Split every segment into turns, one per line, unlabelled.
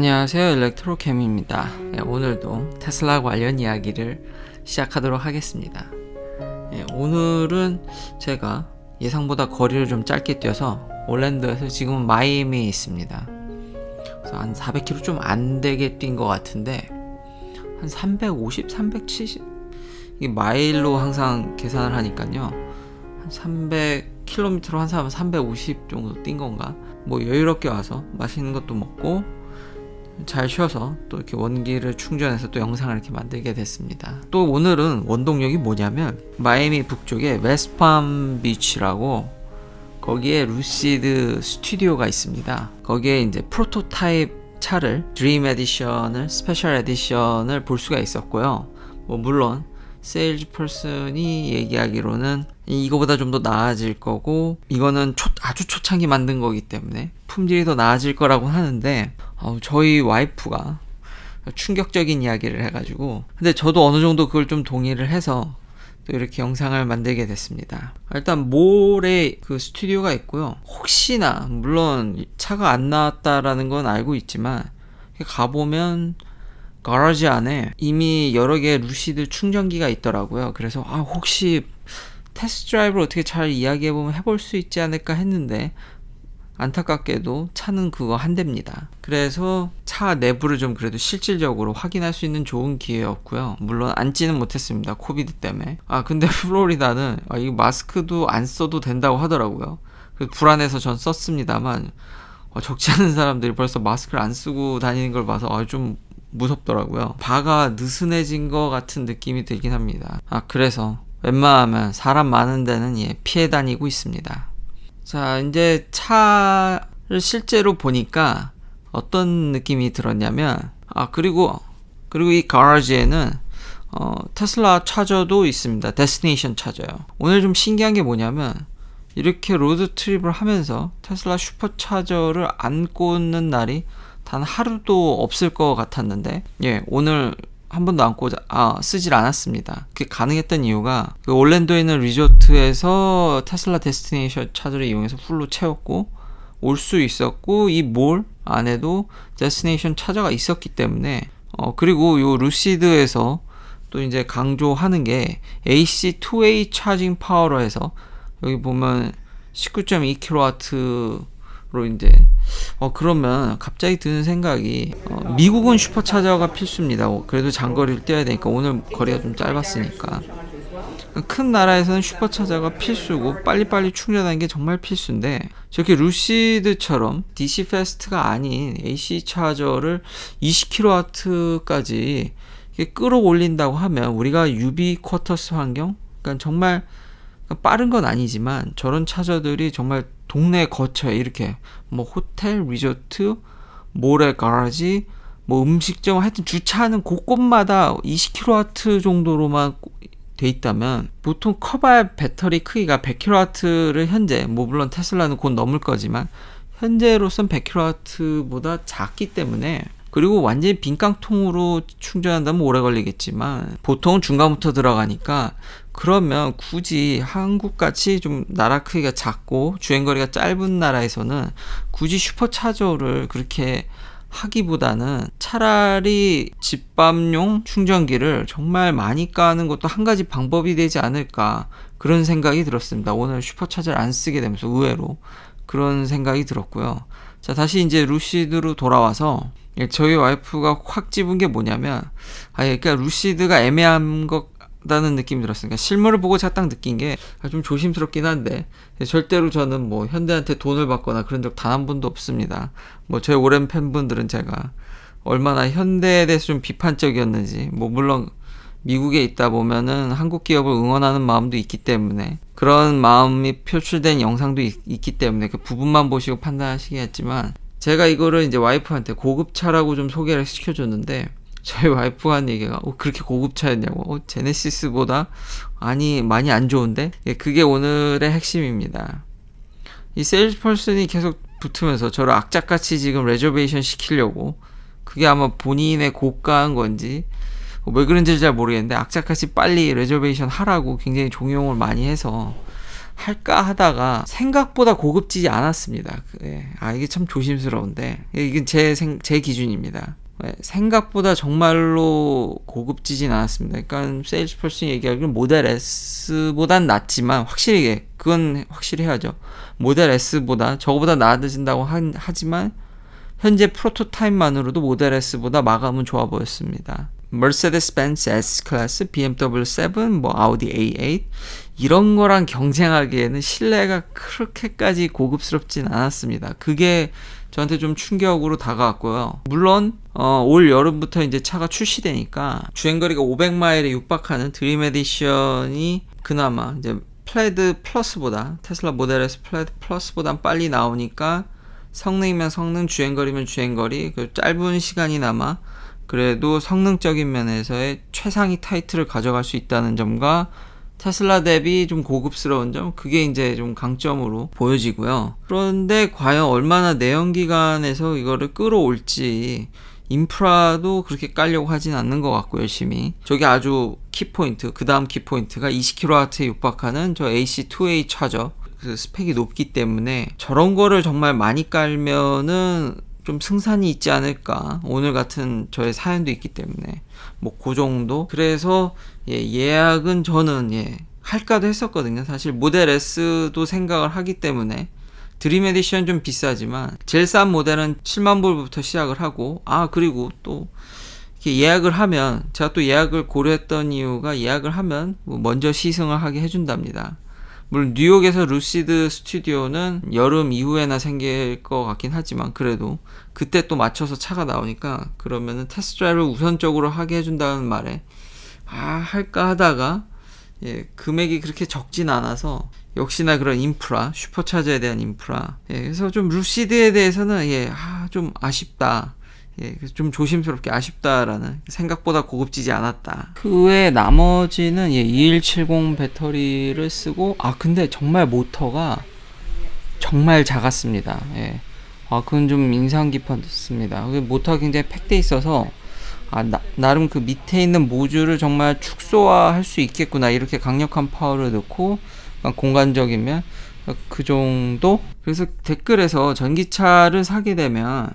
안녕하세요, 일렉트로캠입니다. 오늘도 테슬라 관련 이야기를 시작하도록 하겠습니다. 오늘은 제가 예상보다 거리를 좀 짧게 뛰어서 올랜도에서 지금은 마이애미에 있습니다. 그래서 한 400km 좀 안 되게 뛴 것 같은데 한 350, 370 이게 마일로 항상 계산을 하니까요, 한 300km로 한 사람은 350 정도 뛴 건가? 뭐 여유롭게 와서 맛있는 것도 먹고 잘 쉬어서 또 이렇게 원기를 충전해서 또 영상을 이렇게 만들게 됐습니다. 또 오늘은 원동력이 뭐냐면 마이애미 북쪽에 웨스트팜 비치라고 거기에 루시드 스튜디오가 있습니다. 거기에 이제 프로토타입 차를 드림 에디션을 스페셜 에디션을 볼 수가 있었고요. 뭐 물론 세일즈 퍼슨이 얘기하기로는 이거보다 좀 더 나아질 거고 이거는 아주 초창기 만든 거기 때문에 품질이 더 나아질 거라고 하는데 저희 와이프가 충격적인 이야기를 해가지고, 근데 저도 어느 정도 그걸 좀 동의를 해서 또 이렇게 영상을 만들게 됐습니다. 일단 몰에 그 스튜디오가 있고요. 혹시나 물론 차가 안 나왔다라는 건 알고 있지만 가보면 가라지 안에 이미 여러 개의 루시드 충전기가 있더라고요. 그래서 혹시 테스트 드라이브를 어떻게 잘 이야기해보면 해볼 수 있지 않을까 했는데 안타깝게도 차는 그거 한 대입니다. 그래서 차 내부를 좀 그래도 실질적으로 확인할 수 있는 좋은 기회였고요. 물론 앉지는 못했습니다, 코비드 때문에. 근데 플로리다는 이 마스크도 안 써도 된다고 하더라고요. 그래서 불안해서 전 썼습니다만 적지 않은 사람들이 벌써 마스크를 안 쓰고 다니는 걸 봐서 좀 무섭더라고요. 바가 느슨해진 것 같은 느낌이 들긴 합니다. 그래서 웬만하면 사람 많은 데는 피해 다니고 있습니다. 자, 이제 차를 실제로 보니까 어떤 느낌이 들었냐면 그리고 이 가라지에는 테슬라 차저도 있습니다. 데스티네이션 차저요. 오늘 좀 신기한 게 뭐냐면 이렇게 로드 트립을 하면서 테슬라 슈퍼차저를 안 꽂는 날이 단 하루도 없을 것 같았는데 오늘 한 번도 안 쓰질 않았습니다. 그게 가능했던 이유가 그 올랜도에 있는 리조트에서 테슬라 데스티네이션 차저를 이용해서 풀로 채웠고 올 수 있었고 이 몰 안에도 데스티네이션 차저가 있었기 때문에 그리고 요 루시드에서 또 이제 강조하는 게 AC 2A 차징 파워로 해서 여기 보면 19.2kW 로 이제 그러면 갑자기 드는 생각이 미국은 슈퍼차저가 필수입니다. 그래도 장거리를 뛰어야 되니까 오늘 거리가 좀 짧았으니까 큰 나라에서는 슈퍼차저가 필수고 빨리빨리 충전하는 게 정말 필수인데 저렇게 루시드처럼 DC 패스트가 아닌 AC 차저를 20kW까지 끌어올린다고 하면 우리가 유비쿼터스 환경, 그러니까 정말 빠른 건 아니지만 저런 차저들이 정말 동네 거쳐에 이렇게 뭐 호텔, 리조트, 몰에 가라지, 뭐 음식점, 하여튼 주차하는 곳곳마다 20kW 정도로만 돼 있다면 보통 커봐야 배터리 크기가 100kW를 현재, 뭐 물론 테슬라는 곧 넘을 거지만 현재로선 100kW보다 작기 때문에, 그리고 완전히 빈깡통으로 충전한다면 오래 걸리겠지만 보통은 중간부터 들어가니까 그러면 굳이 한국같이 좀 나라 크기가 작고 주행거리가 짧은 나라에서는 굳이 슈퍼차저를 그렇게 하기보다는 차라리 집밥용 충전기를 정말 많이 까는 것도 한 가지 방법이 되지 않을까, 그런 생각이 들었습니다. 오늘 슈퍼차저를 안 쓰게 되면서 의외로 그런 생각이 들었고요. 자, 다시 이제 루시드로 돌아와서 저희 와이프가 확 집은 게 뭐냐면 그러니까 루시드가 애매한 것다는 느낌이 들었으니까 실물을 보고 제가 딱 느낀 게 좀 조심스럽긴 한데 절대로 저는 뭐 현대한테 돈을 받거나 그런 적 단 한 번도 없습니다. 뭐 저희 오랜 팬분들은 제가 얼마나 현대에 대해서 좀 비판적이었는지, 뭐 물론 미국에 있다 보면은 한국 기업을 응원하는 마음도 있기 때문에 그런 마음이 표출된 영상도 있기 때문에 그 부분만 보시고 판단하시겠지만, 제가 이거를 이제 와이프한테 고급차라고 좀 소개를 시켜줬는데 저희 와이프가 한 얘기가 그렇게 고급차였냐고, 제네시스보다 많이 안 좋은데, 그게 오늘의 핵심입니다. 이 세일즈 퍼슨이 계속 붙으면서 저를 악착같이 지금 레저베이션 시키려고, 그게 아마 본인의 고가인 건지 왜 그런지 잘 모르겠는데 악착같이 빨리 레저베이션 하라고 굉장히 종용을 많이 해서 할까 하다가 생각보다 고급지지 않았습니다. 이게 참 조심스러운데 이게 제 기준입니다. 생각보다 정말로 고급지진 않았습니다. 그러니까 세일즈펄슨이 얘기하기로는 모델 S보단 낫지만 그건 확실히 해야죠. 모델 S보다 저거보다 나아진다고 하지만 현재 프로토타입만으로도 모델 S보다 마감은 좋아 보였습니다. 머세데스-벤츠 S-클래스, BMW 7, 아우디 A8 이런 거랑 경쟁하기에는 실내가 그렇게까지 고급스럽진 않았습니다. 그게 저한테 좀 충격으로 다가왔고요. 물론 올 여름부터 이제 차가 출시되니까 주행거리가 500마일에 육박하는 드림 에디션이 그나마 이제 플레드 플러스보다 테슬라 모델 S 플레드 플러스보단 빨리 나오니까 성능이면 성능, 주행거리면 주행거리, 그 짧은 시간이나마 그래도 성능적인 면에서의 최상위 타이틀을 가져갈 수 있다는 점과 테슬라 대비 좀 고급스러운 점, 그게 이제 좀 강점으로 보여지고요. 그런데 과연 얼마나 내연기관에서 이거를 끌어올지 인프라도 그렇게 깔려고 하진 않는 것 같고 열심히 저게 아주 키포인트, 그 다음 키포인트가 20kW에 육박하는 저 AC2A 차저, 그 스펙이 높기 때문에 저런 거를 정말 많이 깔면은 좀 승산이 있지 않을까. 오늘 같은 저의 사연도 있기 때문에 그 정도. 그래서 예약은 저는 할까도 했었거든요. 사실 모델 S도 생각을 하기 때문에 드림 에디션 좀 비싸지만 제일 싼 모델은 7만 불부터 시작을 하고 그리고 또 이렇게 예약을 하면 제가 또 예약을 고려했던 이유가 예약을 하면 먼저 시승을 하게 해준답니다. 물론 뉴욕에서 루시드 스튜디오는 여름 이후에나 생길 것 같긴 하지만 그래도 그때 또 맞춰서 차가 나오니까 그러면은 테스트드라이브를 우선적으로 하게 해준다는 말에 할까 하다가 금액이 그렇게 적진 않아서 역시나 그런 인프라, 슈퍼차저에 대한 인프라 그래서 좀 루시드에 대해서는 좀 아쉽다. 좀 조심스럽게 아쉽다라는, 생각보다 고급지지 않았다. 그 외에 나머지는 2170 배터리를 쓰고 근데 정말 모터가 정말 작았습니다. 그건 좀 인상 깊었습니다. 모터가 굉장히 팩돼 있어서 나름 그 밑에 있는 모듈을 정말 축소화할 수 있겠구나, 이렇게 강력한 파워를 넣고 공간적이면 그 정도? 그래서 댓글에서 전기차를 사게 되면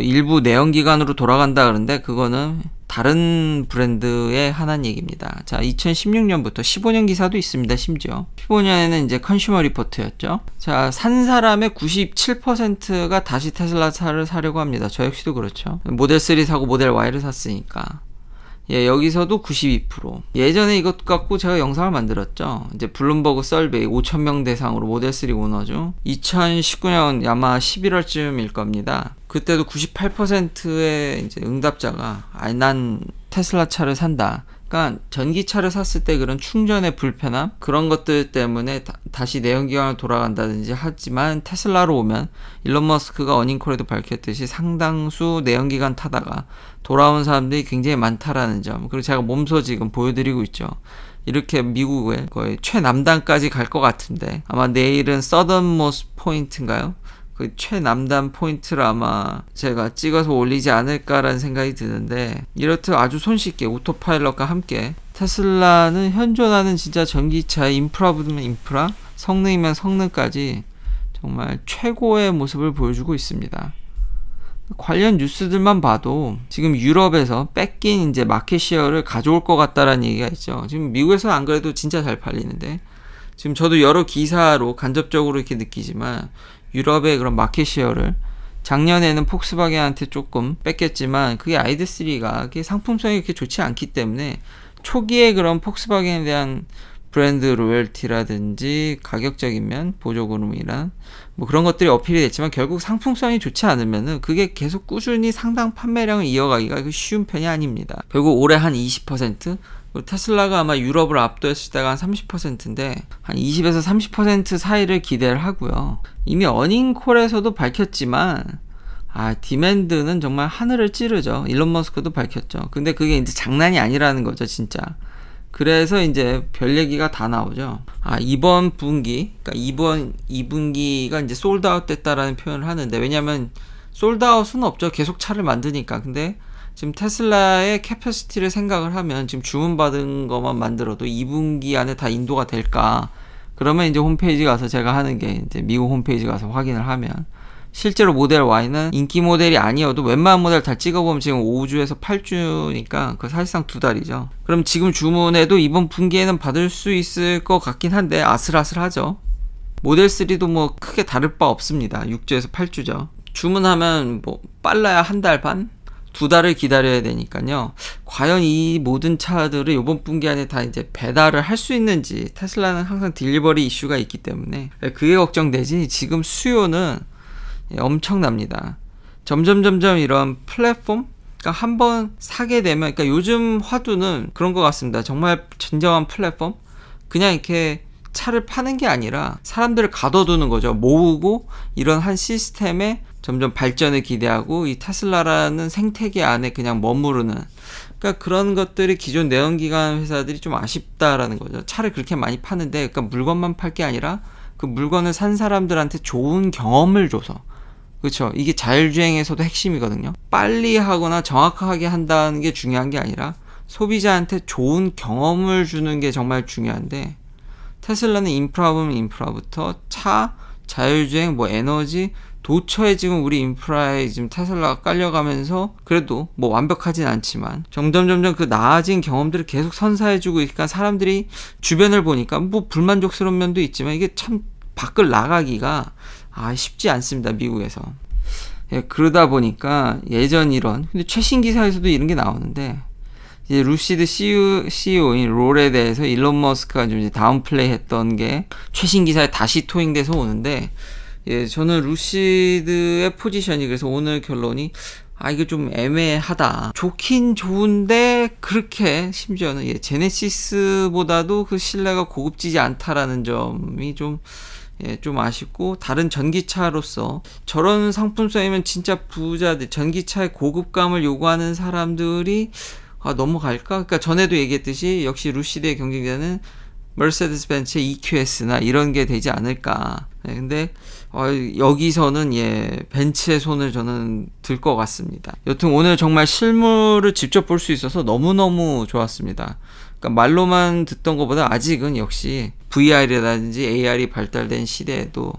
일부 내연기관으로 돌아간다 그러는데 그거는 다른 브랜드의 하나는 얘기입니다. 자, 2016년부터 15년 기사도 있습니다. 심지어 15년에는 이제 컨슈머 리포트였죠. 자, 산 사람의 97%가 다시 테슬라 차를 사려고 합니다. 저 역시도 그렇죠. 모델 3 사고 모델 Y를 샀으니까. 여기서도 92%. 예전에 이것 갖고 제가 영상을 만들었죠. 이제 블룸버그 설베이 5,000명 대상으로 모델 3 오너 중 2019년 아마 11월쯤일 겁니다. 그때도 98%의 이제 응답자가 난 테슬라 차를 산다. 그러니까 전기차를 샀을 때 그런 충전의 불편함, 그런 것들 때문에 다시 내연기관으로 돌아간다든지 하지만 테슬라로 오면 일론 머스크가 어닝콜에도 밝혔듯이 상당수 내연기관 타다가 돌아온 사람들이 굉장히 많다라는 점, 그리고 제가 몸소 지금 보여드리고 있죠. 이렇게 미국의 거의 최남단까지 갈 것 같은데 아마 내일은 서던모스트 포인트인가요? 그 최남단 포인트를 아마 제가 찍어서 올리지 않을까라는 생각이 드는데, 이렇듯 아주 손쉽게 오토파일럿과 함께 테슬라는 현존하는 진짜 전기차의 인프라 부분은 인프라, 성능이면 성능까지 정말 최고의 모습을 보여주고 있습니다. 관련 뉴스들만 봐도 지금 유럽에서 뺏긴 이제 마켓시어를 가져올 것 같다라는 얘기가 있죠. 지금 미국에서 안 그래도 진짜 잘 팔리는데, 지금 저도 여러 기사로 간접적으로 이렇게 느끼지만 유럽의 그런 마켓시어를 작년에는 폭스바겐한테 조금 뺏겼지만 그게 ID3가 그게 상품성이 그렇게 좋지 않기 때문에 초기에 그런 폭스바겐에 대한 브랜드 로열티라든지 가격적인 면, 보조금이란 그런 것들이 어필이 됐지만 결국 상품성이 좋지 않으면은 그게 계속 꾸준히 상당 판매량을 이어가기가 쉬운 편이 아닙니다. 결국 올해 한 20%, 테슬라가 아마 유럽을 압도했을 때가 한 30%인데 한 20에서 30% 사이를 기대를 하고요. 이미 어닝콜에서도 밝혔지만 디맨드는 정말 하늘을 찌르죠. 일론 머스크도 밝혔죠. 근데 그게 이제 장난이 아니라는 거죠, 진짜. 그래서 이제 별 얘기가 다 나오죠. 이번 분기, 그러니까 이번 2분기가 이제 솔드아웃 됐다라는 표현을 하는데, 왜냐면 솔드아웃은 없죠. 계속 차를 만드니까. 근데 지금 테슬라의 캐퍼시티를 생각을 하면 지금 주문받은 것만 만들어도 2분기 안에 다 인도가 될까? 그러면 이제 홈페이지 가서 제가 하는 게 이제 미국 홈페이지 가서 확인을 하면 실제로 모델 Y는 인기 모델이 아니어도 웬만한 모델 다 찍어보면 지금 5주에서 8주니까 그 사실상 2달이죠. 그럼 지금 주문해도 이번 분기에는 받을 수 있을 것 같긴 한데 아슬아슬하죠. 모델 3도 뭐 크게 다를 바 없습니다. 6주에서 8주죠. 주문하면 뭐 빨라야 한 달 반? 2달을 기다려야 되니까요. 과연 이 모든 차들을 이번 분기 안에 다 이제 배달을 할 수 있는지, 테슬라는 항상 딜리버리 이슈가 있기 때문에 그게 걱정되지. 지금 수요는 엄청납니다. 점점 이런 플랫폼, 그러니까 한번 사게 되면, 그러니까 요즘 화두는 그런 것 같습니다. 정말 진정한 플랫폼, 그냥 이렇게 차를 파는 게 아니라 사람들을 가둬두는 거죠. 모으고 이런 한 시스템에 점점 발전을 기대하고 이 테슬라라는 생태계 안에 그냥 머무르는, 그러니까 그런 것들이 기존 내연기관 회사들이 좀 아쉽다라는 거죠. 차를 그렇게 많이 파는데, 그러니까 물건만 팔 게 아니라 그 물건을 산 사람들한테 좋은 경험을 줘서, 그렇죠. 이게 자율주행에서도 핵심이거든요. 빨리 하거나 정확하게 한다는 게 중요한 게 아니라 소비자한테 좋은 경험을 주는 게 정말 중요한데, 테슬라는 인프라 보면 인프라부터 차, 자율주행, 뭐 에너지, 도처에 지금 우리 인프라에 지금 테슬라가 깔려가면서 그래도 뭐 완벽하진 않지만 점점 그 나아진 경험들을 계속 선사해주고 있으니까 사람들이 주변을 보니까 뭐 불만족스러운 면도 있지만 이게 참 밖을 나가기가 쉽지 않습니다. 미국에서. 그러다 보니까 예전 이런, 근데 최신 기사에서도 이런 게 나오는데, 이제 루시드 CEO인 롤에 대해서 일론 머스크가 좀 이제 다운플레이 했던 게 최신 기사에 다시 토행돼서 오는데, 저는 루시드의 포지션이, 그래서 오늘 결론이 이게 좀 애매하다. 좋긴 좋은데 그렇게 심지어는 제네시스보다도 그 신뢰가 고급지지 않다라는 점이 좀 아쉽고, 다른 전기차로서 저런 상품성이면 진짜 부자들, 전기차의 고급감을 요구하는 사람들이 넘어갈까? 그러니까 전에도 얘기했듯이 역시 루시드의 경쟁자는 머세데스 벤츠의 EQS나 이런 게 되지 않을까. 근데 여기서는 벤츠의 손을 저는 들 것 같습니다. 여튼 오늘 정말 실물을 직접 볼 수 있어서 너무너무 좋았습니다. 그러니까 말로만 듣던 것보다 아직은 역시 VR이라든지 AR이 발달된 시대에도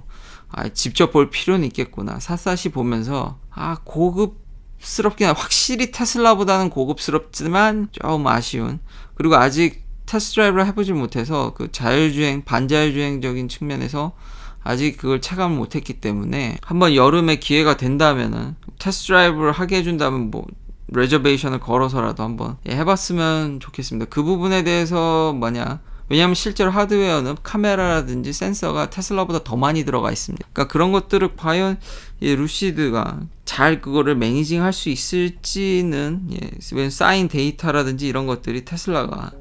직접 볼 필요는 있겠구나. 샅샅이 보면서 고급스럽긴, 확실히 테슬라보다는 고급스럽지만 좀 아쉬운, 그리고 아직 테스트 드라이브를 해보지 못해서 그 자율주행, 반자율주행적인 측면에서 아직 그걸 체감을 못했기 때문에 한번 여름에 기회가 된다면은 테스트 드라이브를 하게 해준다면 뭐 레저베이션을 걸어서라도 한번 해봤으면 좋겠습니다. 그 부분에 대해서 왜냐하면 실제로 하드웨어는 카메라라든지 센서가 테슬라보다 더 많이 들어가 있습니다. 그러니까 그런 것들을 과연 루시드가 잘 그거를 매니징 할 수 있을지는, 쌓인 데이터라든지 이런 것들이 테슬라가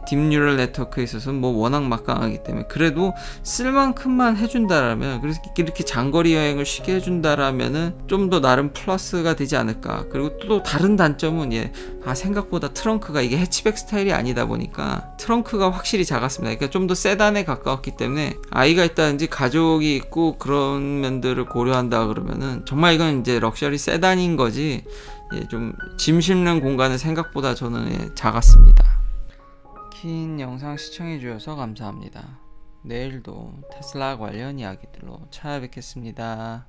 딥뉴럴 네트워크에 있어서는 뭐 워낙 막강하기 때문에, 그래도 쓸 만큼만 해준다라면, 그래서 이렇게 장거리 여행을 쉽게 해준다라면은 좀 더 나름 플러스가 되지 않을까. 그리고 또 다른 단점은 생각보다 트렁크가, 이게 해치백 스타일이 아니다 보니까 트렁크가 확실히 작았습니다. 그러니까 좀 더 세단에 가까웠기 때문에 아이가 있다든지 가족이 있고 그런 면들을 고려한다 그러면은 정말 이건 이제 럭셔리 세단인 거지, 좀 짐 싣는 공간은 생각보다 저는 작았습니다. 긴 영상 시청해 주셔서 감사합니다. 내일도 테슬라 관련 이야기들로 찾아뵙겠습니다.